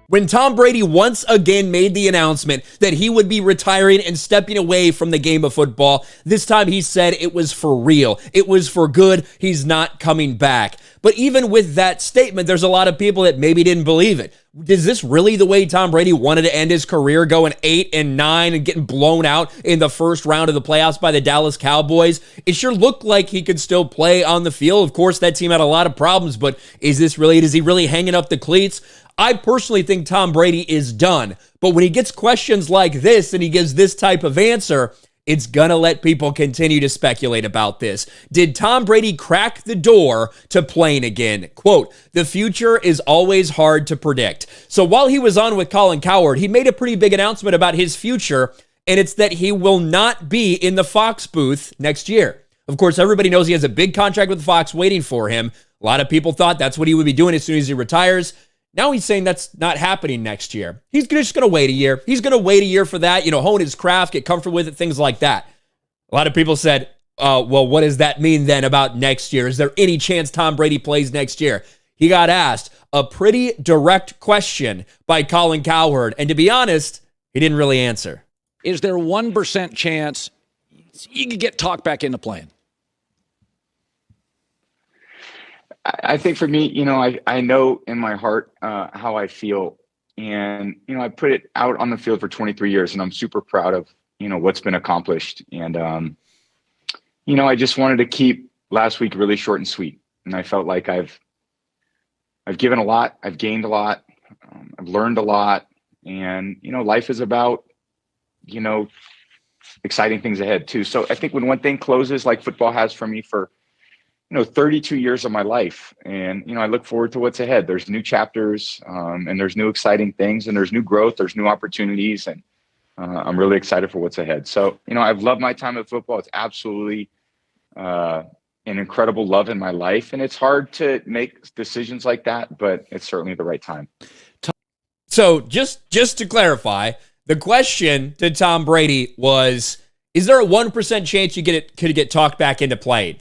When Tom Brady once again made the announcement that he would be retiring and stepping away from the game of football, this time he said it was for real. It was for good. He's not coming back. But even with that statement, there's a lot of people that maybe didn't believe it. Is this really the way Tom Brady wanted to end his career, going 8-9 and getting blown out in the first round of the playoffs by the Dallas Cowboys? It sure looked like he could still play on the field. Of course, that team had a lot of problems, but is he really hanging up the cleats? I personally think Tom Brady is done. But when he gets questions like this and he gives this type of answer, it's going to let people continue to speculate about this. Did Tom Brady crack the door to playing again? Quote, "The future is always hard to predict." So while he was on with Colin Cowherd, he made a pretty big announcement about his future, and it's that he will not be in the Fox booth next year. Of course, everybody knows he has a big contract with Fox waiting for him. A lot of people thought that's what he would be doing as soon as he retires. Now he's saying that's not happening next year. He's just going to wait a year. He's going to wait a year for that, hone his craft, get comfortable with it, things like that. A lot of people said, well, what does that mean then about next year? Is there any chance Tom Brady plays next year? He got asked a pretty direct question by Colin Cowherd, and to be honest, he didn't really answer. Is there 1% chance you could get talked back into playing? I think for me, I know in my heart how I feel. And, I put it out on the field for 23 years, and I'm super proud of, what's been accomplished. And, I just wanted to keep last week really short and sweet. And I felt like I've given a lot. I've gained a lot. I've learned a lot. And, life is about, exciting things ahead too. So I think when one thing closes, like football has for me for 32 years of my life. And, I look forward to what's ahead. There's new chapters and there's new exciting things and there's new growth. There's new opportunities. And I'm really excited for what's ahead. So, I've loved my time at football. It's absolutely an incredible love in my life. And it's hard to make decisions like that, but it's certainly the right time. So just to clarify, the question to Tom Brady was, is there a 1% chance you could get talked back into playing?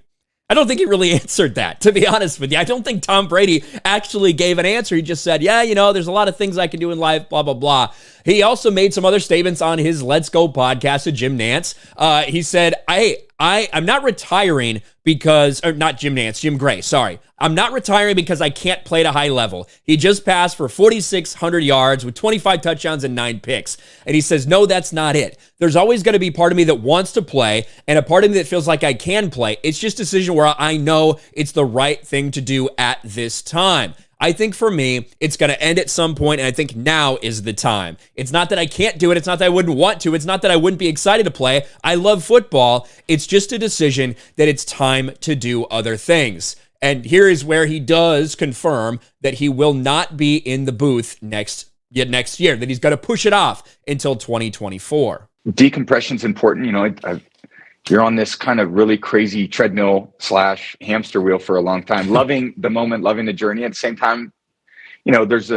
I don't think he really answered that, to be honest with you. I don't think Tom Brady actually gave an answer. He just said, yeah, there's a lot of things I can do in life, blah, blah, blah. He also made some other statements on his Let's Go podcast with Jim Nantz. He said, I'm not retiring Jim Gray, sorry. I'm not retiring because I can't play at a high level. He just passed for 4,600 yards with 25 touchdowns and 9 picks. And he says, no, that's not it. There's always going to be part of me that wants to play and a part of me that feels like I can play. It's just a decision where I know it's the right thing to do at this time. I think for me, it's going to end at some point, and I think now is the time. It's not that I can't do it. It's not that I wouldn't want to. It's not that I wouldn't be excited to play. I love football. It's just a decision that it's time to do other things. And here is where he does confirm that he will not be in the booth next year, that he's going to push it off until 2024. Decompression is important. You're on this kind of really crazy treadmill / hamster wheel for a long time, loving the moment, loving the journey. At the same time, it's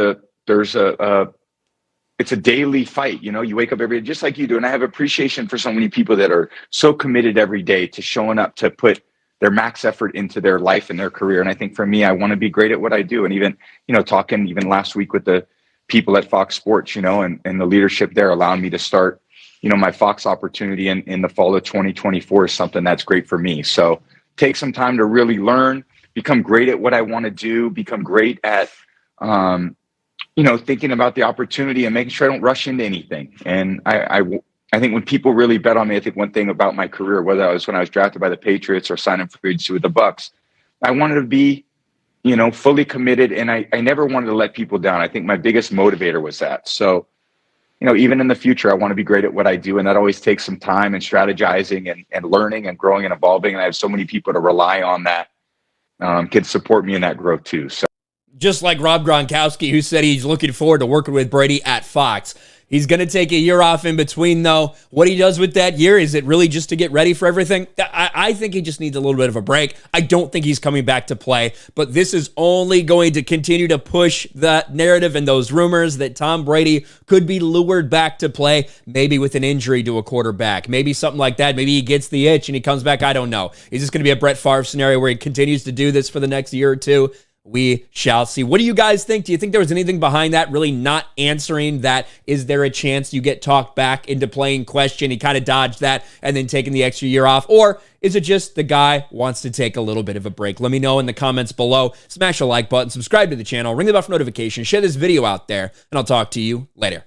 a daily fight. You wake up every day just like you do. And I have appreciation for so many people that are so committed every day to showing up to put their max effort into their life and their career. And I think for me, I want to be great at what I do. And even, talking even last week with the people at Fox Sports, and the leadership there allowing me to start my Fox opportunity in the fall of 2024 is something that's great for me. So take some time to really learn, become great at what I want to do, become great at, thinking about the opportunity and making sure I don't rush into anything. And I think when people really bet on me, I think one thing about my career, whether I was when I was drafted by the Patriots or signing free agency with the Bucks, I wanted to be, fully committed. And I never wanted to let people down. I think my biggest motivator was that. So, even in the future, I want to be great at what I do. And that always takes some time and strategizing and learning and growing and evolving. And I have so many people to rely on that can support me in that growth too. So, just like Rob Gronkowski, who said he's looking forward to working with Brady at Fox. He's going to take a year off in between, though. What he does with that year, is it really just to get ready for everything? I think he just needs a little bit of a break. I don't think he's coming back to play, but this is only going to continue to push that narrative and those rumors that Tom Brady could be lured back to play, maybe with an injury to a quarterback, maybe something like that. Maybe he gets the itch and he comes back. I don't know. Is this going to be a Brett Favre scenario where he continues to do this for the next year or two? We shall see. What do you guys think? Do you think there was anything behind that, really not answering that? Is there a chance you get talked back into playing question? He kind of dodged that and then taking the extra year off. Or is it just the guy wants to take a little bit of a break? Let me know in the comments below. Smash the like button, subscribe to the channel, ring the bell for notifications, share this video out there, and I'll talk to you later.